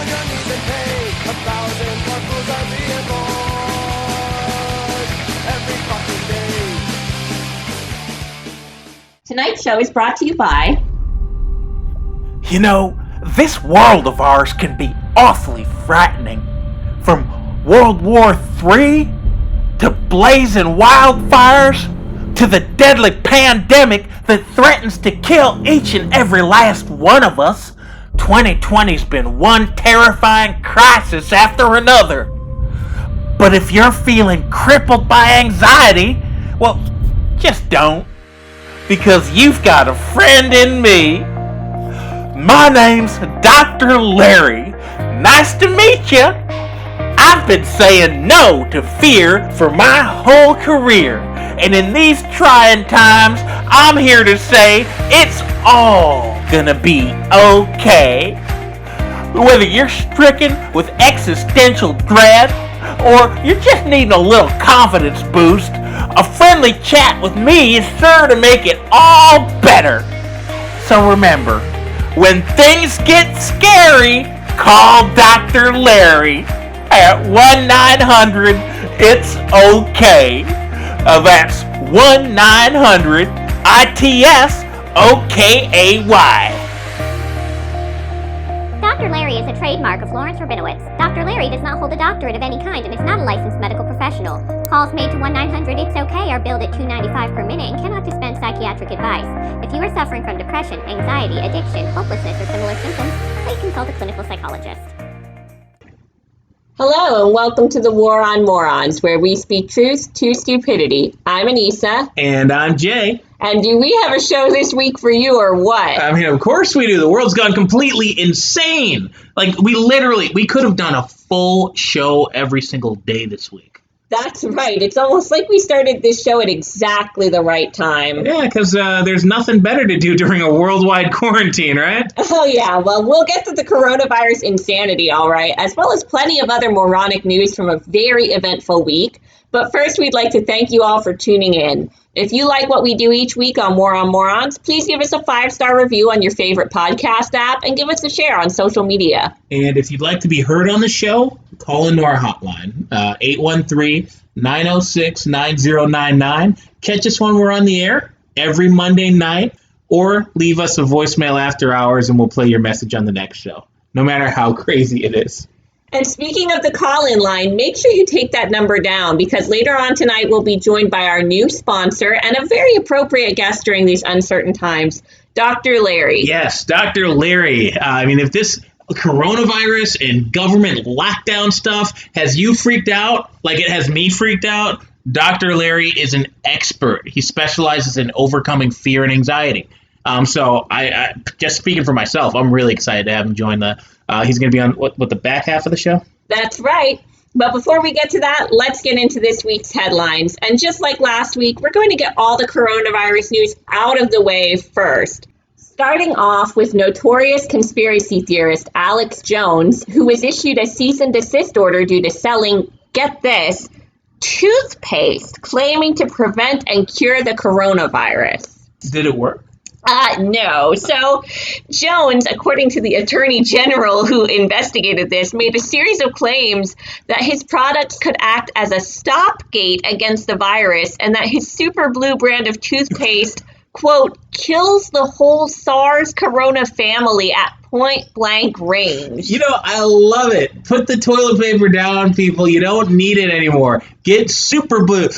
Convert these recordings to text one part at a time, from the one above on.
on your knees and pay 1,000 more fools are being born every fucking day. Tonight's show is brought to you by... You know, this world of ours can be awfully frightening. From World War III to blazing wildfires to the deadly pandemic that threatens to kill each and every last one of us, 2020's been one terrifying crisis after another. But if you're feeling crippled by anxiety, well, just don't. Because you've got a friend in me. My name's Dr. Larry. Nice to meet you. I've been saying no to fear for my whole career. And in these trying times, I'm here to say it's all gonna be okay. Whether you're stricken with existential dread, or you're just needing a little confidence boost, a friendly chat with me is sure to make it all better. So remember, when things get scary, call Dr. Larry at 1-900-ITS-OK. That's 1-900-ITS-OKAY. Dr. Larry is a trademark of Lawrence Rabinowitz. Dr. Larry does not hold a doctorate of any kind and is not a licensed medical professional. Calls made to 1-900-ITS-OK are billed at $2.95 per minute and cannot dispense psychiatric advice. If you are suffering from depression, anxiety, addiction, hopelessness, or similar symptoms, please consult a clinical psychologist. Hello and welcome to the War on Morons, where we speak truth to stupidity. I'm Anisa. And I'm Jay. And do we have a show this week for you or what? I mean, of course we do. The world's gone completely insane. Like, we could have done a full show every single day this week. That's right. It's almost like we started this show at exactly the right time. Yeah, because there's nothing better to do during a worldwide quarantine, right? Oh, yeah. Well, we'll get to the coronavirus insanity, all right, as well as plenty of other moronic news from a very eventful week. But first, we'd like to thank you all for tuning in. If you like what we do each week on War on Morons, please give us a 5-star review on your favorite podcast app and give us a share on social media. And if you'd like to be heard on the show, call into our hotline, 813-906-9099. Catch us when we're on the air every Monday night, or leave us a voicemail after hours and we'll play your message on the next show, no matter how crazy it is. And speaking of the call-in line, make sure you take that number down because later on tonight we'll be joined by our new sponsor and a very appropriate guest during these uncertain times, Dr. Larry. Yes, Dr. Larry. I mean, if this coronavirus and government lockdown stuff has you freaked out like it has me freaked out, Dr. Larry is an expert. He specializes in overcoming fear and anxiety. So I just speaking for myself, I'm really excited to have him join the. He's going to be on what the back half of the show. That's right. But before we get to that, let's get into this week's headlines. And just like last week, we're going to get all the coronavirus news out of the way first. Starting off with notorious conspiracy theorist Alex Jones, who was issued a cease and desist order due to selling, get this, toothpaste claiming to prevent and cure the coronavirus. Did it work? No. So Jones, according to the Attorney General who investigated this, made a series of claims that his products could act as a stopgate against the virus and that his Super Blue brand of toothpaste, quote, kills the whole SARS corona family at point blank range. You know, I love it. Put the toilet paper down, people. You don't need it anymore. Get Super Blue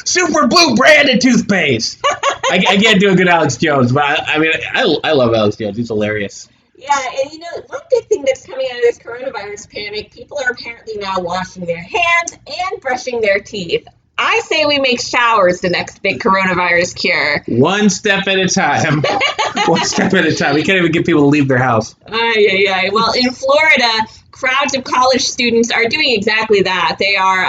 branded toothpaste. I can't do a good Alex Jones, but I love Alex Jones. He's hilarious. Yeah, and you know, one good thing that's coming out of this coronavirus panic, people are apparently now washing their hands and brushing their teeth. I say we make showers the next big coronavirus cure. One step at a time. One step at a time. We can't even get people to leave their house. Aye. Well, in Florida, crowds of college students are doing exactly that. They are,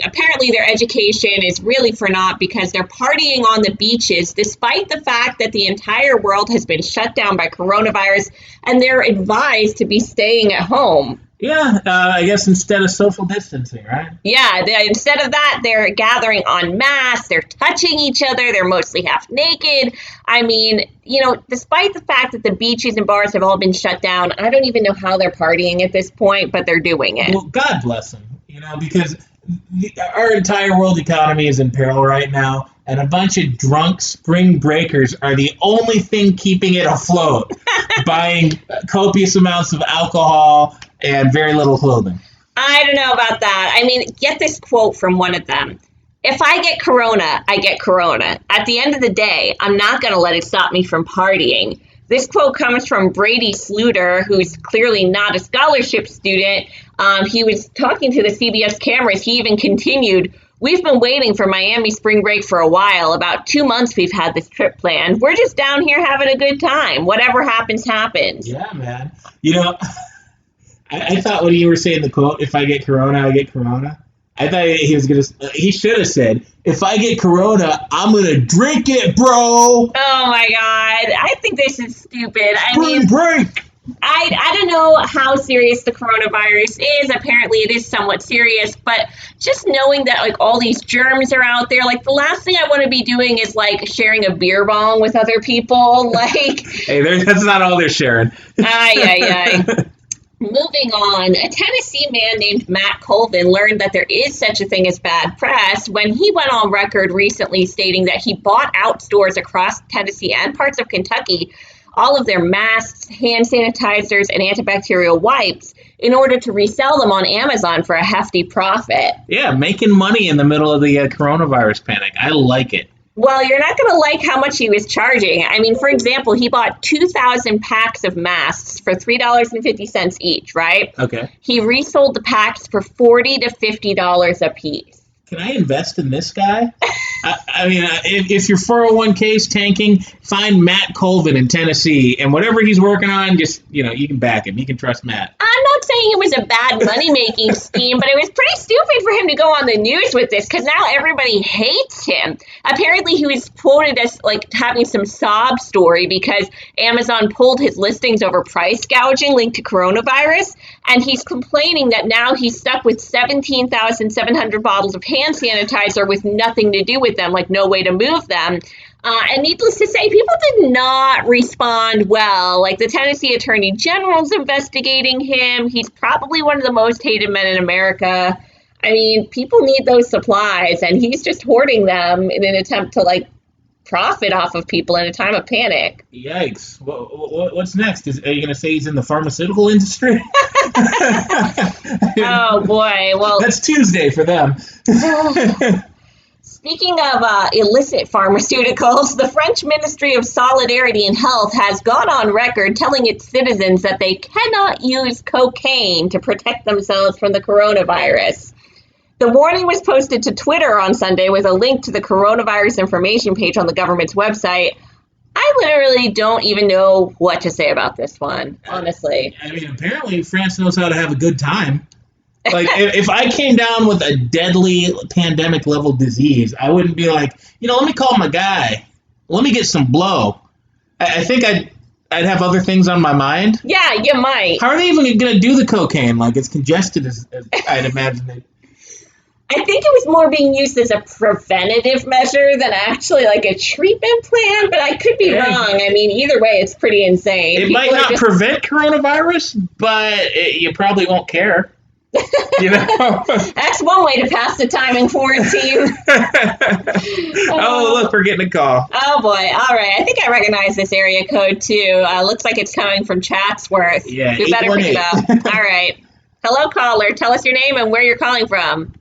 apparently their education is really for naught because they're partying on the beaches, despite the fact that the entire world has been shut down by coronavirus, and they're advised to be staying at home. Yeah, I guess instead of social distancing, right? Yeah, instead of that, they're gathering en masse, they're touching each other, they're mostly half naked. I mean, despite the fact that the beaches and bars have all been shut down, I don't even know how they're partying at this point, but they're doing it. Well, God bless them, because our entire world economy is in peril right now, and a bunch of drunk spring breakers are the only thing keeping it afloat, buying copious amounts of alcohol and very little clothing. I don't know about that. I mean, get this quote from one of them. If I get corona, I get corona. At the end of the day, I'm not going to let it stop me from partying. This quote comes from Brady Sluter, who's clearly not a scholarship student. He was talking to the CBS cameras. He even continued, "We've been waiting for Miami spring break for a while. About 2 months we've had this trip planned. We're just down here having a good time. Whatever happens, happens." Yeah, man. I thought when you were saying the quote, "If I get corona, I get corona," I thought he should have said, "If I get corona, I'm going to drink it, bro." Oh my God. I think this is stupid. Break. I don't know how serious the coronavirus is. Apparently it is somewhat serious, but just knowing that like all these germs are out there, like the last thing I want to be doing is like sharing a beer bong with other people. Like, hey, that's not all they're sharing. Ay. Moving on, a Tennessee man named Matt Colvin learned that there is such a thing as bad press when he went on record recently stating that he bought out stores across Tennessee and parts of Kentucky all of their masks, hand sanitizers, and antibacterial wipes in order to resell them on Amazon for a hefty profit. Yeah, making money in the middle of the coronavirus panic. I like it. Well, you're not going to like how much he was charging. I mean, for example, he bought 2,000 packs of masks for $3.50 each, right? Okay. He resold the packs for $40 to $50 a piece. Can I invest in this guy? I mean, if your 401k is tanking, find Matt Colvin in Tennessee, and whatever he's working on, just, you can back him. You can trust Matt. I'm not saying it was a bad money-making scheme, but it was pretty stupid for him to go on the news with this, because now everybody hates him. Apparently, he was quoted as, like, having some sob story because Amazon pulled his listings over price gouging linked to coronavirus, and he's complaining that now he's stuck with 17,700 bottles of hand sanitizer with nothing to do with them, like no way to move them. And needless to say, people did not respond well. Like the Tennessee Attorney General's investigating him. He's probably one of the most hated men in America. I mean, people need those supplies, and he's just hoarding them in an attempt to like profit off of people in a time of panic. Yikes. What's next? Are you going to say he's in the pharmaceutical industry? Oh, boy. Well, that's Tuesday for them. Speaking of illicit pharmaceuticals, the French Ministry of Solidarity and Health has gone on record telling its citizens that they cannot use cocaine to protect themselves from the coronavirus. The warning was posted to Twitter on Sunday with a link to the coronavirus information page on the government's website. I literally don't even know what to say about this one, honestly. I mean, apparently France knows how to have a good time. Like, if I came down with a deadly pandemic level disease, I wouldn't be like, let me call my guy. Let me get some blow. I think I'd have other things on my mind. Yeah, you might. How are they even going to do the cocaine? Like, it's congested as I'd imagine it. I think it was more being used as a preventative measure than actually like a treatment plan, but I could be wrong. I mean, either way, it's pretty insane. It might not prevent coronavirus, but you probably won't care. That's one way to pass the time in quarantine. Oh, look, we're getting a call. Oh, boy. All right. I think I recognize this area code, too. Looks like it's coming from Chatsworth. Yeah, We better pick it up. All right. Hello, caller. Tell us your name and where you're calling from.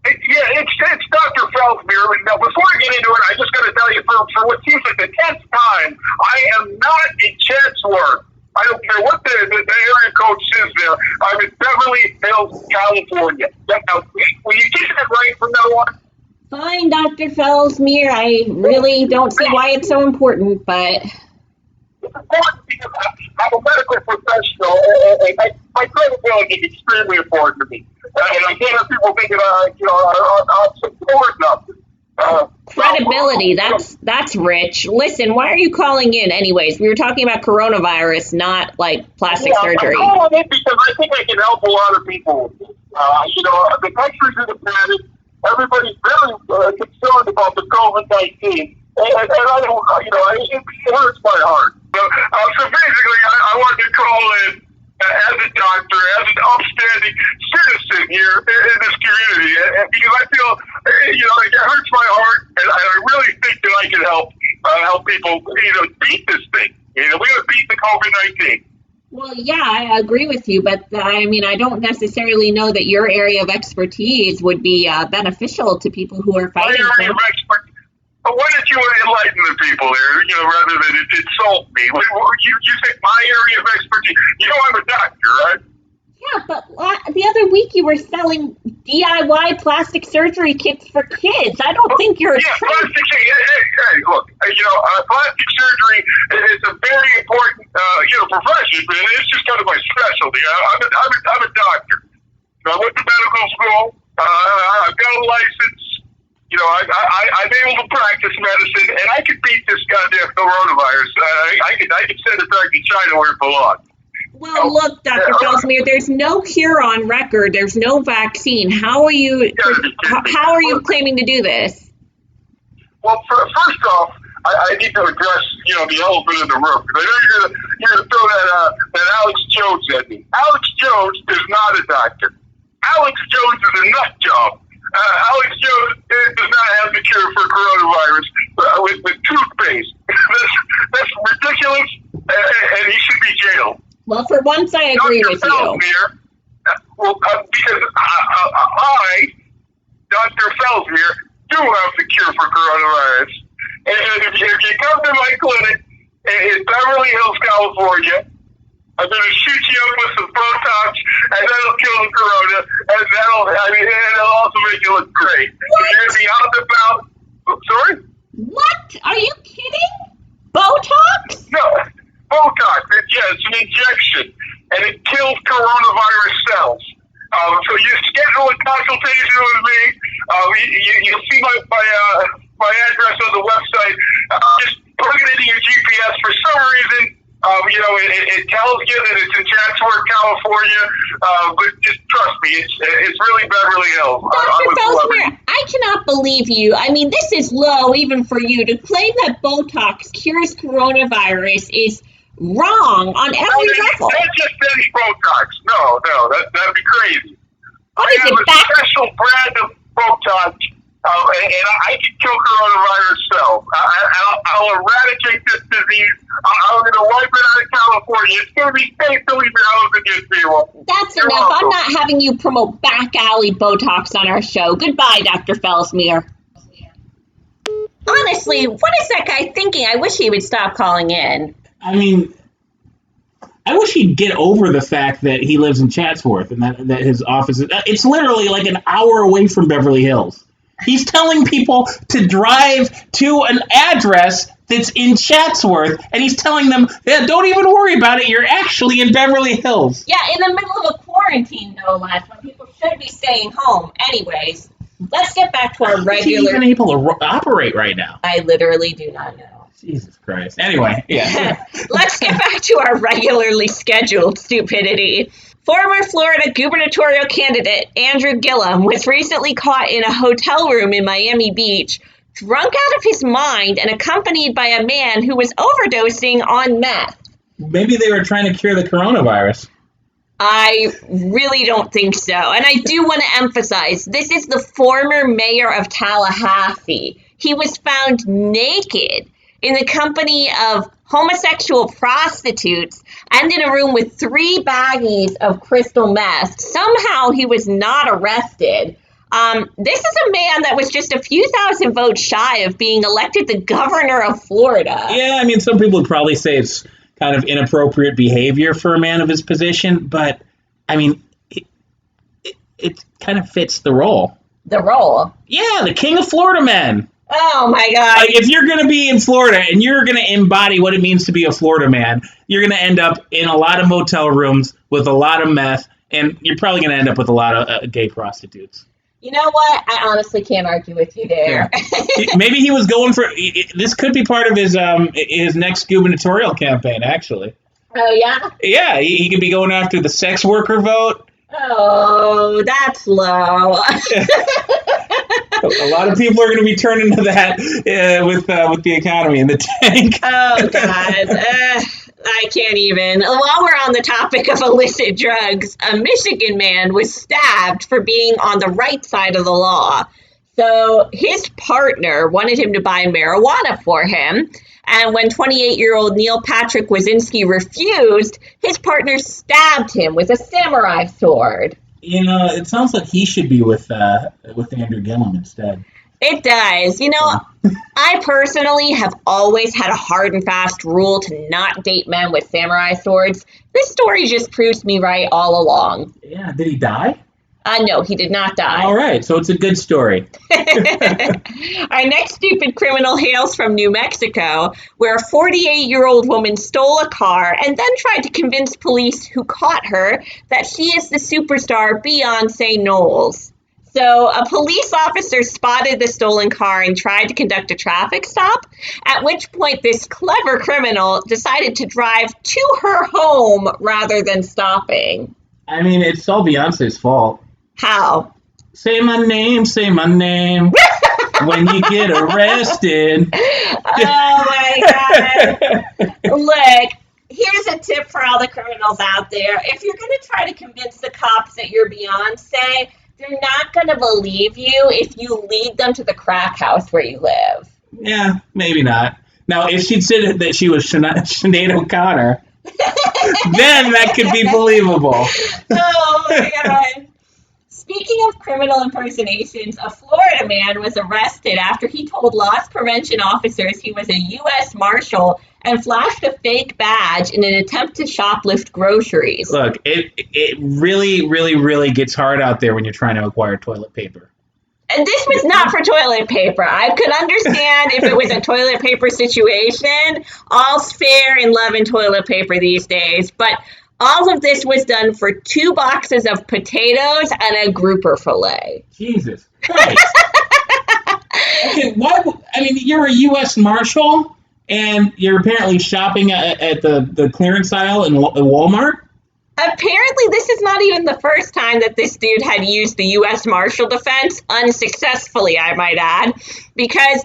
Yeah, it's Dr. Felsmere. Now, before I get into it, I just got to tell you, for what seems like the 10th time, I am not in Chatsworth. I don't care what the area code says there. I'm in Beverly Hills, California. Now, will you get that right from now on? Fine, Dr. Felsmere. I really don't see why it's so important, but... It's important because I'm a medical professional, and my credibility is extremely important to me. And I can't have people thinking, I'm supporting them. credibility. That's rich. Listen, why are you calling in anyways? We were talking about coronavirus, not like plastic surgery. I'm calling in because I think I can help a lot of people. The countries in the planet, everybody's very concerned about the COVID-19. And I don't, it hurts my heart. So basically, I wanted to call in as a doctor, as an upstanding citizen here in this community, and because I feel, it hurts my heart, and I really think that I can help people, beat this thing. We got to beat the COVID-19. Well, yeah, I agree with you, but I don't necessarily know that your area of expertise would be beneficial to people who are fighting. My area of expertise. Why don't you enlighten the people there, rather than insult me? You think my area of expertise? I'm a doctor, right? Yeah, but the other week you were selling DIY plastic surgery kits for kids. I don't think you're plastic surgery. Hey, look, plastic surgery is a very important, profession, but it's just kind of my specialty. I'm a doctor. I went to medical school. I've got a license. I'm able to practice medicine, and I could beat this goddamn coronavirus. I could send it back to China where it belongs. Well, look, Dr. Felsmere, there's no cure on record. There's no vaccine. How are you claiming to do this? Well, first off, I need to address, the elephant in the room. Because I know you're going to throw that Alex Jones at me. Alex Jones is not a doctor. Alex Jones is a nut job. Alex Jones does not have the cure for coronavirus with toothpaste. That's ridiculous, and he should be jailed. Well, for once, I agree with you. Because I, Dr. Felsmere, do have the cure for coronavirus. And if you come to my clinic in Beverly Hills, California, I'm going to shoot you up with some Botox, and that'll kill the corona, and it'll also make you look great. What? You're going to be out and about. Sorry? What? Are you kidding? Botox? No, Botox. It's an injection, and it kills coronavirus cells. So you schedule a consultation with me. You'll see my address on the website. Just plug it into your GPS. For some reason, it tells you that it's in Chatsworth, California, but just trust me, it's really Beverly Hills. Dr. Felsmere, I cannot believe you. This is low even for you. To claim that Botox cures coronavirus is wrong on every level. Not just any Botox. No, that'd be crazy. What is it, a special brand of Botox, and I can kill coronavirus cells. I'll eradicate this disease. I'm going to wipe it out of California. It's going to be safe to leave your house against people. That's enough. I'm not having you promote back alley Botox on our show. Goodbye, Dr. Felsmere. Honestly, what is that guy thinking? I wish he would stop calling in. I wish he'd get over the fact that he lives in Chatsworth and that his office is... It's literally like an hour away from Beverly Hills. He's telling people to drive to an address that's in Chatsworth, and he's telling them, don't even worry about it, you're actually in Beverly Hills. Yeah, in the middle of a quarantine, no less, when people should be staying home. Anyways, let's get back to our regular... How is he even able to operate right now? I literally do not know. Jesus Christ. Anyway, yeah. Let's get back to our regularly scheduled stupidity. Former Florida gubernatorial candidate Andrew Gillum was recently caught in a hotel room in Miami Beach, drunk out of his mind and accompanied by a man who was overdosing on meth. Maybe they were trying to cure the coronavirus. I really don't think so. And I do want to emphasize, this is the former mayor of Tallahassee. He was found naked in the company of homosexual prostitutes and in a room with 3 baggies of crystal meth. Somehow he was not arrested. This is a man that was just a few thousand votes shy of being elected the governor of Florida. Yeah, some people would probably say it's kind of inappropriate behavior for a man of his position, but, it kind of fits the role. The role? Yeah, the king of Florida man. Oh, my God. Like, if you're going to be in Florida and you're going to embody what it means to be a Florida man, you're going to end up in a lot of motel rooms with a lot of meth, and you're probably going to end up with a lot of gay prostitutes. You know what? I honestly can't argue with you there. Maybe he was going for this. Could be part of his next gubernatorial campaign. Actually, Oh, yeah? yeah, he could be going after the sex worker vote. Oh, that's low. A lot of people are going to be turning to that with the economy in the tank. Oh, God. I can't even. While we're on the topic of illicit drugs, a Michigan man was stabbed for being on the right side of the law. So his partner wanted him to buy marijuana for him. And when 28-year-old Neil Patrick Wazinski refused, his partner stabbed him with a samurai sword. You know, it sounds like he should be with Andrew Gillum instead. It does. You know, I personally have always had a hard and fast rule to not date men with samurai swords. This story just proves me right all along. Yeah, did he die? No, he did not die. All right, so it's a good story. Our next stupid criminal hails from New Mexico, where a 48-year-old woman stole a car and then tried to convince police who caught her that she is the superstar Beyonce Knowles. So a police officer spotted the stolen car and tried to conduct a traffic stop, at which point this clever criminal decided to drive to her home rather than stopping. I mean, it's all Beyonce's fault. How? Say my name when you get arrested. Oh my God. Look, here's a tip for all the criminals out there. If you're going to try to convince the cops that you're Beyonce, they're not going to believe you if you lead them to the crack house where you live. Yeah, maybe not. Now, if she'd said that she was Sinead O'Connor, then that could be believable. Oh my God. Speaking of criminal impersonations, a Florida man was arrested after he told loss prevention officers he was a U.S. Marshal and flashed a fake badge in an attempt to shoplift groceries. Look, it really, really, really gets hard out there when you're trying to acquire toilet paper. And this was not for toilet paper. I could understand if it was a toilet paper situation. All's fair in love and toilet paper these days. But all of this was done for 2 boxes of potatoes and a grouper fillet. Jesus Christ. Okay, you're a U.S. Marshal, and you're apparently shopping at the clearance aisle in Walmart? Apparently, this is not even the first time that this dude had used the U.S. Marshal defense, unsuccessfully, I might add, because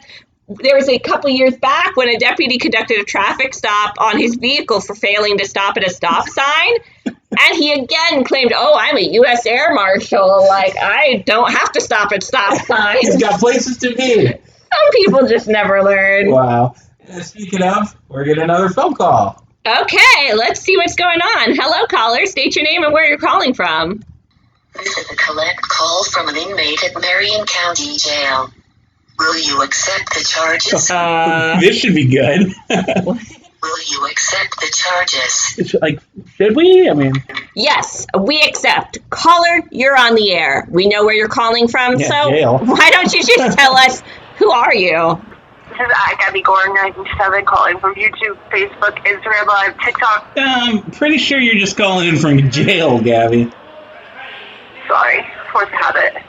there was a couple years back when a deputy conducted a traffic stop on his vehicle for failing to stop at a stop sign, and he again claimed, oh, I'm a U.S. Air Marshal, like, I don't have to stop at stop signs. He's got places to be. Some people just never learn. Wow. Speaking of, we're getting another phone call. Okay, let's see what's going on. Hello, caller. State your name and where you're calling from. This is a collect call from an inmate at Marion County Jail. Will you accept the charges? This should be good. Will you accept the charges? Should we? I mean... Yes, we accept. Caller, you're on the air. We know where you're calling from, so jail. Why don't you just tell us, who are you? This is Gabby Gore, 97, calling from YouTube, Facebook, Instagram Live, TikTok. I'm pretty sure you're just calling in from jail, Gabby. Sorry, force habit.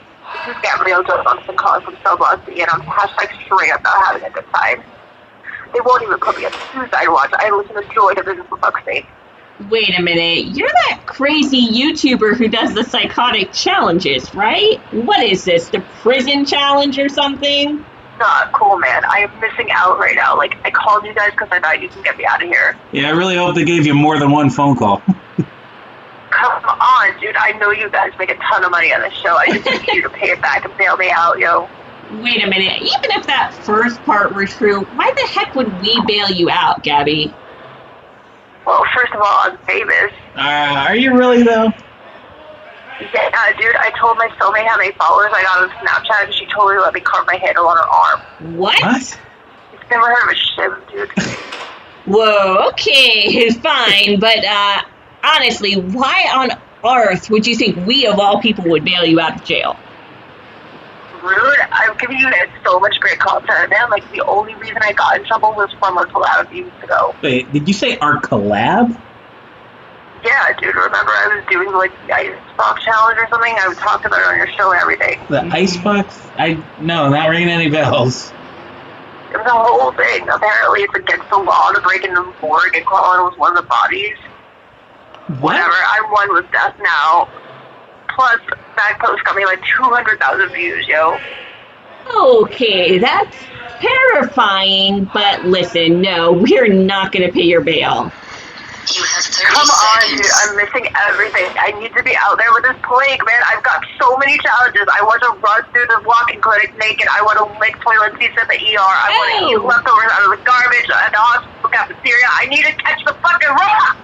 This is Gabrielle Johnson calling from Cell Block B, and I'm hashtag straight up not having a good time. They won't even put me on suicide watch. I listen to Joy Division for fuck's sake. Wait a minute, you're that crazy YouTuber who does the psychotic challenges, right? What is this, the prison challenge or something? Not cool, man. I am missing out right now. Like, I called you guys because I thought you can get me out of here. Yeah, I really hope they gave you more than one phone call. Come on, dude. I know you guys make a ton of money on this show. I just need you to pay it back and bail me out, yo. Wait a minute, even if that first part were true, why the heck would we bail you out, Gabby? Well, first of all, I'm famous. Are you really, though? Yeah, dude, I told my cellmate how many followers I got on Snapchat, and she totally let me carve my handle on her arm. What? You've never heard of a shim, dude. Whoa, okay, fine, but honestly, why on earth would you think we, of all people, would bail you out of jail? Rude. I'm giving you guys so much great content, man. Like, the only reason I got in trouble was from our collab a few weeks ago. Wait, did you say our collab? Yeah, Yeah, dude, remember I was doing, like, the icebox challenge or something? I talked about it on your show and everything. The icebox? No, not ringing any bells. It was a whole thing. Apparently it's against the law to break into the morgue and Colin was one of the bodies. Whatever, I'm one with death now. Plus, that post got me like 200,000 views, yo. Okay, that's terrifying, but listen, no, we're not going to pay your bail. You have 30 Come on, seconds. dude, I'm missing everything. I need to be out there with this plague, man. I've got so many challenges. I want to run through the walking clinic naked. I want to lick toilet seats at the ER. I want to eat leftovers out of the garbage at the hospital cafeteria. I need to catch the fucking rock!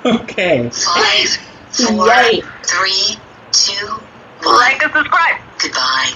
Okay. 5, 4, Yikes. 3, 2, 1. Like and subscribe. Goodbye.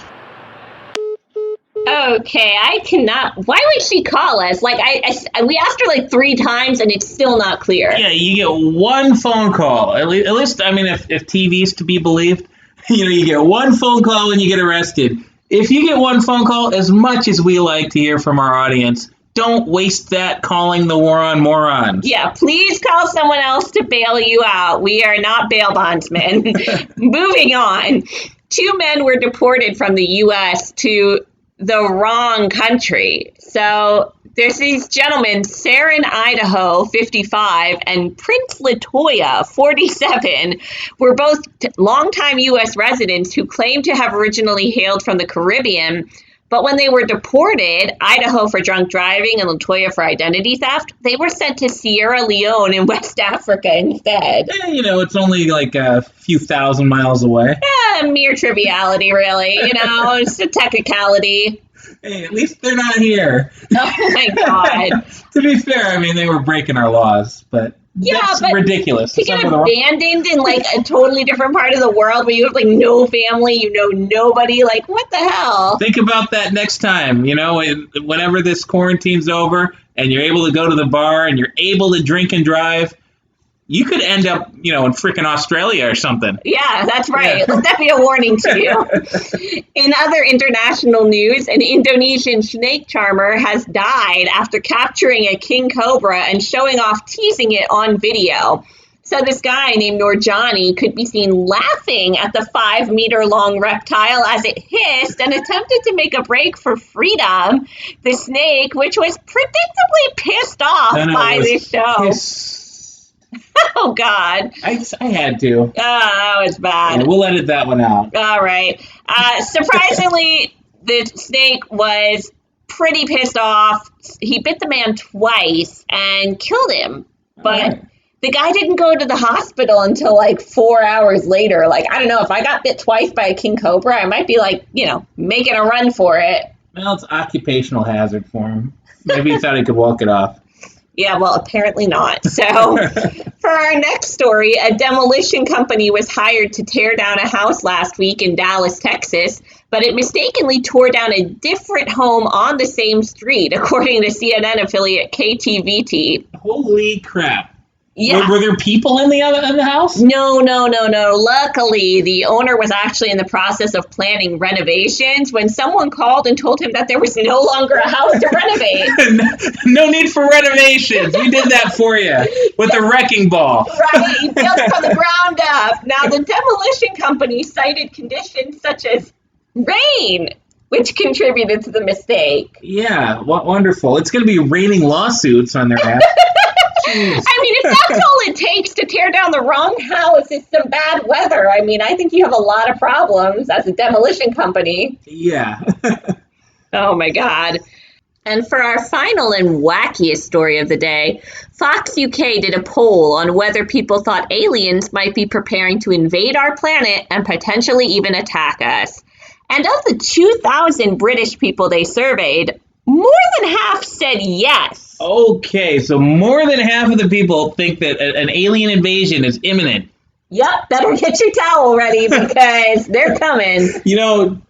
Okay, I cannot. Why would she call us? Like, we asked her like 3 times and it's still not clear. Yeah, you get one phone call. At least, I mean, if TV's to be believed, you get one phone call when you get arrested. If you get one phone call, as much as we like to hear from our audience, don't waste that calling the war on morons. Yeah, please call someone else to bail you out. We are not bail bondsmen. Moving on. 2 men were deported from the U.S. to the wrong country. So there's these gentlemen, Saren, Idaho, 55, and Prince Latoya, 47, were both longtime U.S. residents who claim to have originally hailed from the Caribbean. But when they were deported, Idaho for drunk driving and Latoya for identity theft, they were sent to Sierra Leone in West Africa instead. It's only like a few thousand miles away. Mere triviality, really. It's a technicality. Hey, at least they're not here. Oh, my God. To be fair, I mean, they were breaking our laws, but that's ridiculous. To get abandoned in, like, a totally different part of the world where you have, like, no family, nobody, like, what the hell? Think about that next time, whenever this quarantine's over and you're able to go to the bar and you're able to drink and drive, you could end up, in freaking Australia or something. Yeah, that's right. Yeah. Let that be a warning to you. In other international news, an Indonesian snake charmer has died after capturing a king cobra and showing off teasing it on video. So this guy named Nurjani could be seen laughing at the 5-meter-long reptile as it hissed and attempted to make a break for freedom. The snake, which was predictably pissed off by this show. Oh, God. I had to. Oh, that was bad. Yeah, we'll edit that one out. All right. Surprisingly, the snake was pretty pissed off. He bit the man twice and killed him. But the guy didn't go to the hospital until like 4 hours later. Like, I don't know. If I got bit twice by a king cobra, I might be like, making a run for it. Well, it's occupational hazard for him. Maybe he thought he could walk it off. Yeah, well, apparently not. So, for our next story, a demolition company was hired to tear down a house last week in Dallas, Texas, but it mistakenly tore down a different home on the same street, according to CNN affiliate KTVT. Holy crap. Yeah. Were there people in the house? No. Luckily, the owner was actually in the process of planning renovations when someone called and told him that there was no longer a house to renovate. No need for renovations. We did that for you with a wrecking ball. Right, he built from the ground up. Now, the demolition company cited conditions such as rain, which contributed to the mistake. Yeah, wonderful. It's going to be raining lawsuits on their ass. I mean, if that's all it takes to tear down the wrong house is some bad weather, I mean, I think you have a lot of problems as a demolition company. Yeah. Oh, my God. And for our final and wackiest story of the day, Fox UK did a poll on whether people thought aliens might be preparing to invade our planet and potentially even attack us. And of the 2,000 British people they surveyed, more than half said yes. Okay, so more than half of the people think that an alien invasion is imminent. Yep, better get your towel ready because they're coming.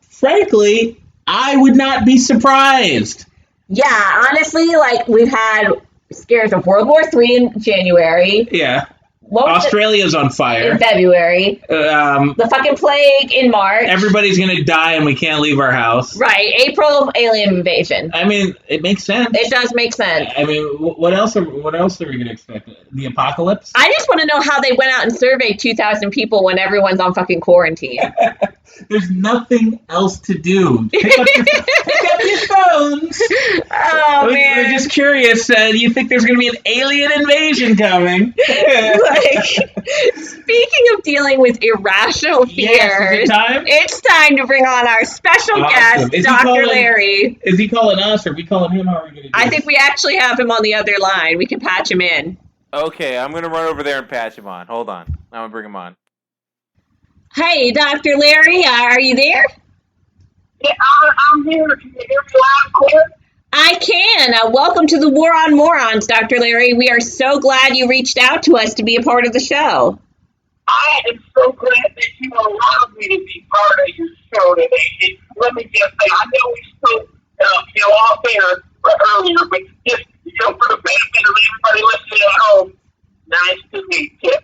Frankly, I would not be surprised. Yeah, honestly, like we've had scares of World War III in January. Yeah. What was Australia's on in fire. February? The fucking plague in March. Everybody's gonna die, and we can't leave our house. Right, April, alien invasion. I mean, it makes sense. It does make sense. I mean, what else are we gonna expect? The apocalypse? I just want to know how they went out and surveyed 2,000 people when everyone's on fucking quarantine. There's nothing else to do. Pick up your phones. Oh, man. We're just curious. Do you think there's going to be an alien invasion coming? Speaking of dealing with irrational fears, it's time to bring on our special guest, Dr. Larry. Is he calling us or are we calling him? How are we going to do I think we actually have him on the other line. We can patch him in. Okay, I'm going to run over there and patch him on. Hold on. I'm going to bring him on. Hey, Dr. Larry, are you there? Yeah, I'm here. Can you hear me loud and clear? I can. Welcome to the War on Morons, Dr. Larry. We are so glad you reached out to us to be a part of the show. I am so glad that you allowed me to be part of your show today. Let me just say, I know we spoke, off air earlier, but just, for the benefit of everybody listening at home, nice to meet you.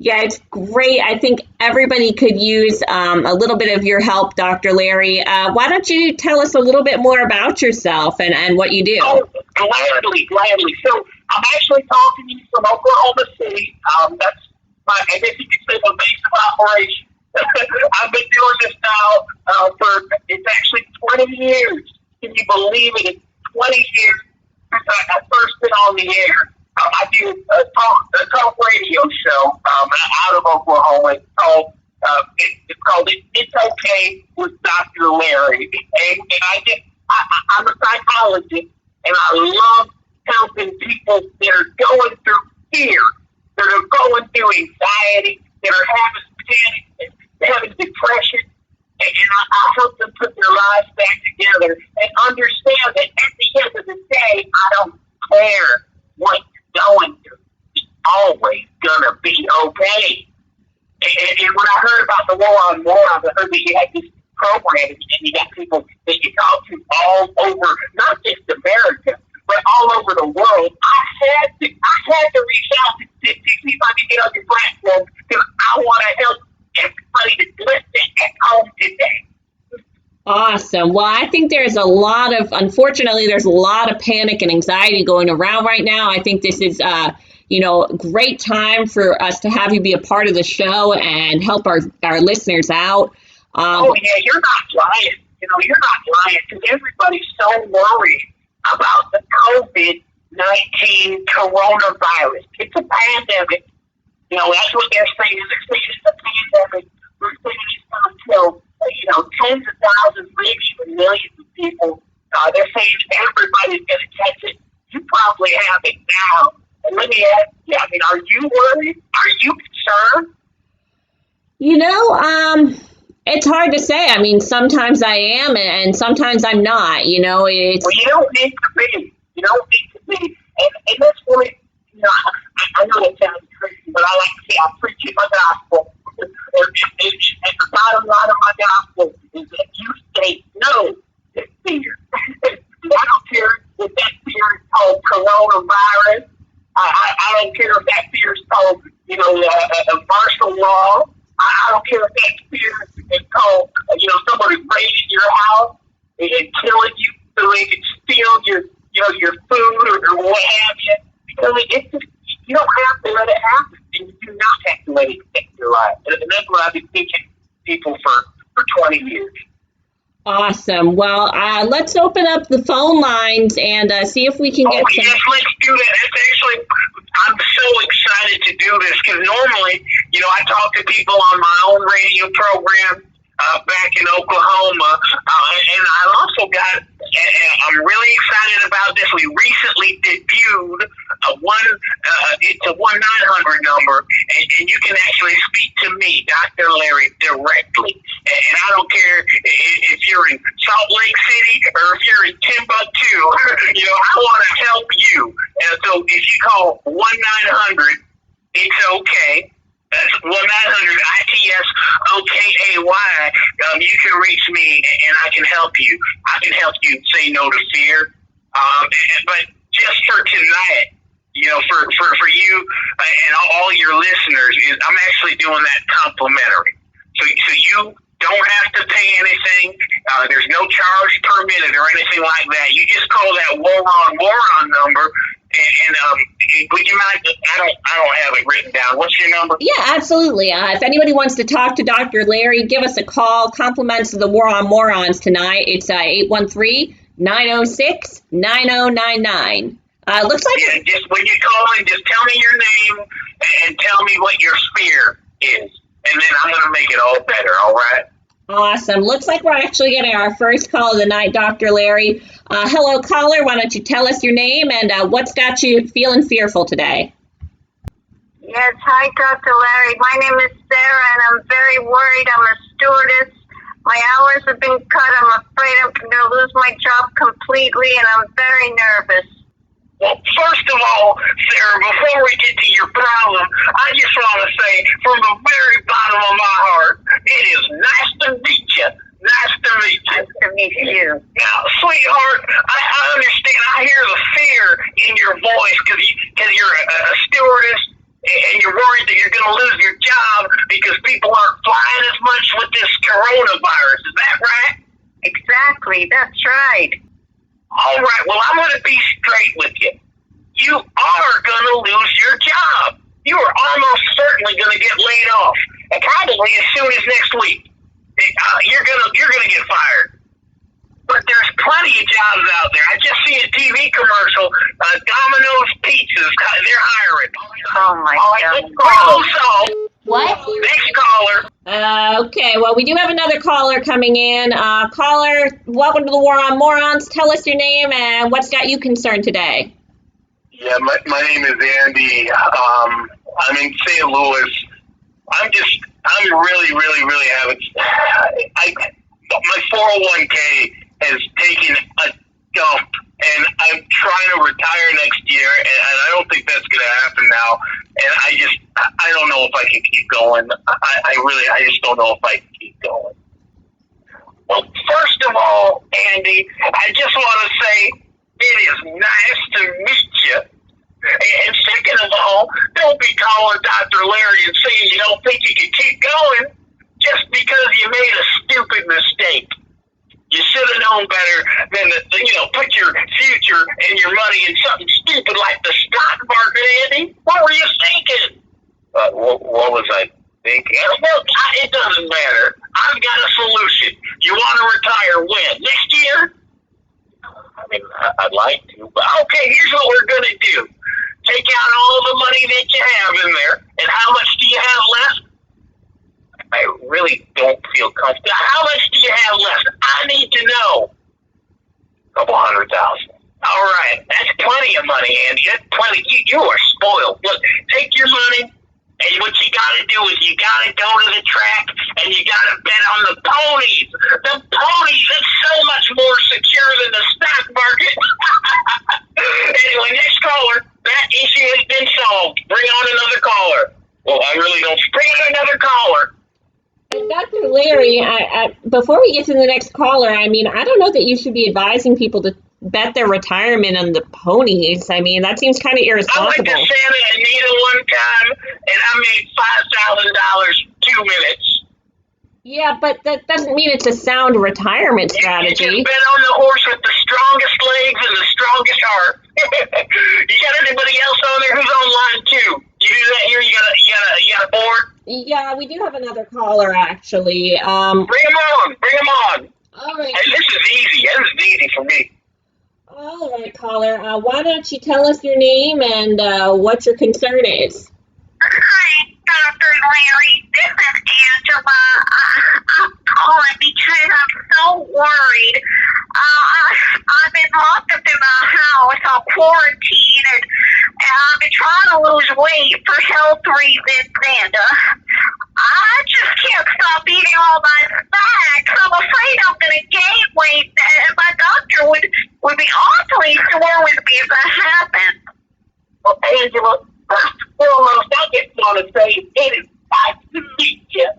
Yeah, it's great. I think everybody could use a little bit of your help, Dr. Larry. Why don't you tell us a little bit more about yourself and what you do? Oh, gladly. So I'm actually talking to you from Oklahoma City. That's I guess you could say, my base of operation. I've been doing this now it's actually 20 years. Can you believe it? It's 20 years since I first been on the air. I do a talk radio show out of Oklahoma. It's called It's Okay with Dr. Larry. And I'm a psychologist, and I love helping people that are going through fear, that are going through anxiety, that are having panic, and having depression. And I help them put their lives back together and understand that at the end of the day, I don't care what going through. It's always gonna be okay. And when I heard about the War on Morons, I heard that you had this program and you got people that you talk to all over, not just America, but all over the world. I had to reach out to see if I could get on your platform because I want to help everybody that's listening at home today. Awesome. Well, I think unfortunately, there's a lot of panic and anxiety going around right now. I think this is, a great time for us to have you be a part of the show and help our listeners out. Oh, yeah, you're not lying. You're not lying because everybody's so worried about the COVID-19 coronavirus. It's a pandemic. That's what they're saying. They're saying it's a pandemic. They're saying it's going to kill tens of thousands, maybe even millions of people. They're saying everybody's going to catch it. You probably have it now. And let me ask you, are you worried? Are you concerned? It's hard to say. Sometimes I am and sometimes I'm not. Well, you don't need to be. You don't need to be. And that's really, I know it sounds crazy, but I like to say I'm preaching my gospel. And the bottom line of my gospel is that you say no to fear. I don't care if that fear is called coronavirus. I don't care if that fear is called, martial law. I don't care if that fear is called, somebody raiding your house and killing you so they can steal your food or what have you. Because it's just, you don't have to let it happen. And you do not have to let it affect your life. And that's what I've been teaching people for 20 years. Awesome. Well, let's open up the phone lines and see if we can get some. Yes, let's do that. It's actually, I'm so excited to do this because normally, I talk to people on my own radio program back in Oklahoma, and I also got, I'm really excited about this. We recently debuted it's a 1-900 number, and you can actually speak to me, Dr. Larry, directly. And I don't care if you're in Salt Lake City or if you're in Timbuktu, I want to help you. And so if you call 1-900, it's okay. That's 1-900-ITS-OKAY. You can reach me and I can help you. I can help you say no to fear. But just for tonight, for you and all your listeners, is I'm actually doing that complimentary. So you don't have to pay anything. There's no charge per minute or anything like that. You just call that Moron number. And would you mind? I don't have it written down. What's your number? Yeah, absolutely. If anybody wants to talk to Dr. Larry, give us a call. Compliments of the War on Morons tonight. It's 813-906-9099. Looks like just when you call in, just tell me your name and tell me what your sphere is, and then I'm gonna make it all better. All right. Awesome. Looks like we're actually getting our first call of the night, Dr. Larry. Hello, caller. Why don't you tell us your name and what's got you feeling fearful today? Yes, hi, Dr. Larry. My name is Sarah, and I'm very worried. I'm a stewardess. My hours have been cut. I'm afraid I'm going to lose my job completely, and I'm very nervous. Well, first of all, Sarah, before we get to your problem, I just want to say from the very bottom of my heart, it is nice to meet you. Nice to meet you. Nice to meet you. Now, sweetheart, I understand. I hear the fear in your voice because you're a stewardess and you're worried that you're going to lose your job because people aren't flying as much with this coronavirus. Is that right? Exactly. That's right. All right, well, I'm going to be straight with you. You are going to lose your job. You are almost certainly going to get laid off, and probably as soon as next week. You're gonna get fired. But there's plenty of jobs out there. I just see a TV commercial. Domino's Pizzas, they're hiring. Oh my God. Also, What? next caller. Okay, well, we do have another caller coming in. Caller, welcome to the War on Morons. Tell us your name and what's got you concerned today. Yeah, my name is Andy. I'm in St. Louis. I'm really having. My 401k has taken a dump, and I'm trying to retire next year, and I don't think that's going to happen now. And I don't know if I can keep going. I just don't know if I can keep going. Well, first of all, Andy, I just want to say it is nice to meet you. And second of all, don't be calling Dr. Larry and saying you don't think you can keep going just because you made a stupid mistake. You should have known better than to, put your future and your money in something stupid like the stock market, Andy. What were you thinking? What was I thinking? Well, it doesn't matter. I've got a solution. You want to retire when? Next year? I mean, I'd like to. But okay, here's what we're going to do. Take out all the money that you have in there. And how much do you have left? I really don't feel comfortable. How much do you have left? I need to know. $200,000. All right. That's plenty of money, Andy. That's plenty. You are spoiled. Look, take your money, and what you got to do is you got to go to the track, and you got to bet on the ponies. The ponies, that's so much more secure than the stock market. Anyway, next caller. That issue has been solved. Bring on another caller. Well, I really don't. Bring on another caller. Dr. Larry, before we get to the next caller, I mean, I don't know that you should be advising people to bet their retirement on the ponies. I mean, that seems kind of irresponsible. I went to Santa Anita one time, and I made $5,000 2 minutes. Yeah, but that doesn't mean it's a sound retirement strategy. You just bet on the horse with the strongest legs and the strongest heart. You got anybody else on there who's online too? You do that here? You got a board? Yeah, we do have another caller actually. Bring him on. All right. Hey, this is easy. This is easy for me. All right, caller. Why don't you tell us your name and what your concern is? Hi, Dr. Larry. This is Angela. I'm calling because I'm so worried. I've been locked up in my house on quarantine, and I've been trying to lose weight for health reasons, and I just can't stop eating all my snacks. I'm afraid I'm going to gain weight, and my doctor would be awfully sore with me if that happens. Well, Angela, first and foremost, I just want to say it is nice to meet you.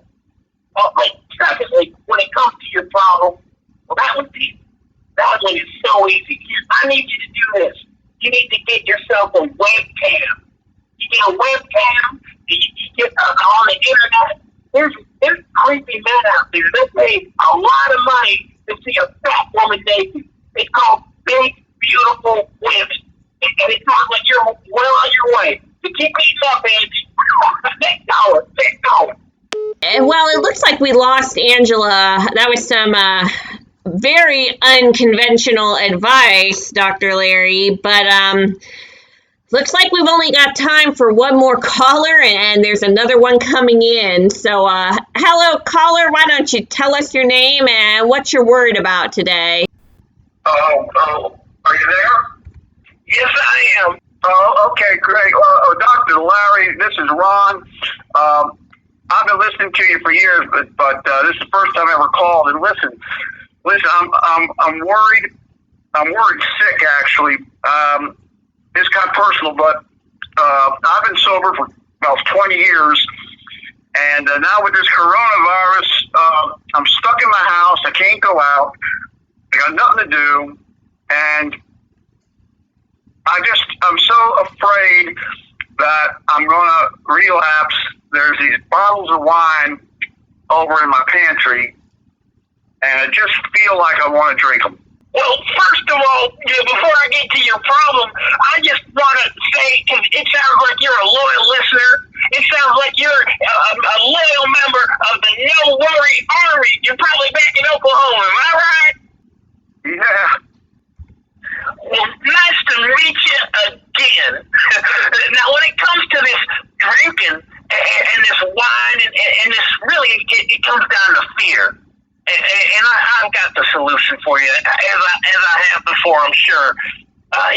Secondly, when it comes to your problem, well, that one is so easy. I need you to do this. you need to get yourself a webcam. You get a webcam, you get on the internet. There's creepy men out there. They pay a lot of money to see a fat woman naked. It's called Big Beautiful Wimps. And it sounds like you're well on your way. So keep eating up, Angie. $6. Well, it looks like we lost Angela. That was some very unconventional advice, Dr. Larry. But looks like we've only got time for one more caller, and there's another one coming in. So, hello, caller. Why don't you tell us your name and what you're worried about today? Oh, are you there? Yes, I am. Oh, okay, great. Dr. Larry, this is Ron. I've been listening to you for years, but this is the first time I ever called. And listen, I'm worried. I'm worried sick, actually. It's kind of personal, but I've been sober for about 20 years, and now with this coronavirus, I'm stuck in my house. I can't go out. I got nothing to do, and I'm so afraid that I'm going to relapse. There's these bottles of wine over in my pantry, and I just feel like I want to drink them. Well, first of all, before I get to your problem, I just want to say, because it sounds like you're a loyal listener. It sounds like you're a loyal member of the No Worry Army. You're probably back in Oklahoma, am I right? Yeah. Well, nice to meet you again. Now, when it comes to this drinking and this wine and this, really, it comes down to fear. And I've got the solution for you, as I have before, I'm sure.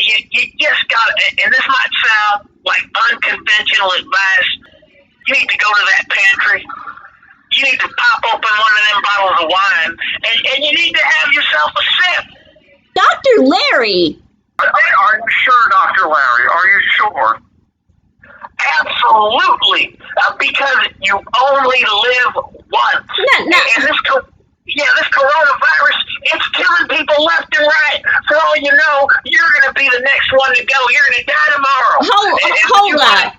You just got to, and this might sound like unconventional advice, you need to go to that pantry. You need to pop open one of them bottles of wine, and you need to have yourself a sip. Dr. Larry! Are you sure, Dr. Larry? Are you sure? Absolutely. Because you only live once. No. And this coronavirus, it's killing people left and right. For all you know, you're going to be the next one to go. You're going to die tomorrow.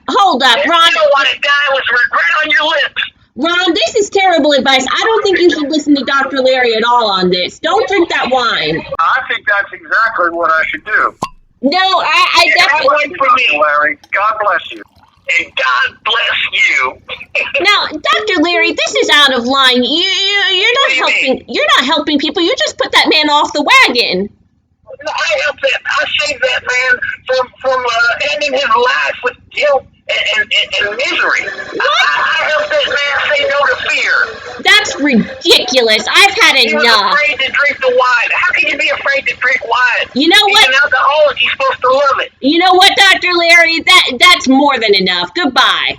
Hold up, Ron. You don't want to die with regret on your lips. Ron, this is terrible advice. I don't think you should listen to Dr. Larry at all on this. Don't drink that wine. I think that's exactly what I should do. No, I definitely... Wait for me, Larry. God bless you. And God bless you. Now, Dr. Larry, this is out of line. You're not helping. You're not helping people. You just put that man off the wagon. I saved that man from ending his life with guilt and misery. I helped that man say no to fear. That's ridiculous. I've had enough. He was afraid to drink the wine. How can you be afraid to drink wine? You know what? He's an alcoholic. He's supposed to love it. You know what, Dr. Larry? That's more than enough. Goodbye.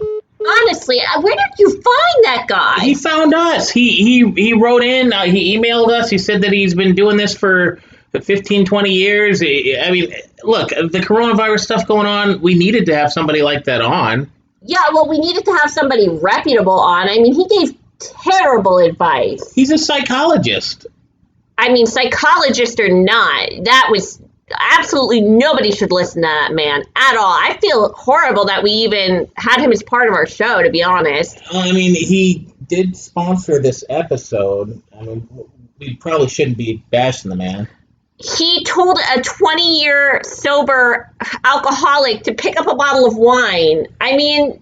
Honestly, where did you find that guy? He found us. He wrote in. He emailed us. He said that he's been doing this for 15, 20 years. I mean, look, the coronavirus stuff going on, we needed to have somebody like that on. Yeah, well, we needed to have somebody reputable on. I mean, he gave terrible advice. He's a psychologist. I mean, psychologist or not, that was absolutely nobody should listen to that man at all. I feel horrible that we even had him as part of our show, to be honest. I mean, he did sponsor this episode. I mean, we probably shouldn't be bashing the man. He told a 20-year sober alcoholic to pick up a bottle of wine. I mean,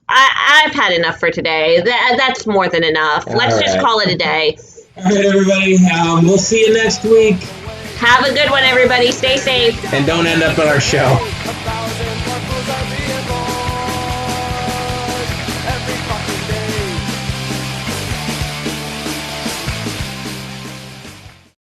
I've had enough for today. That's more than enough. Let's just call it a day. All right, everybody. We'll see you next week. Have a good one, everybody. Stay safe. And don't end up on our show.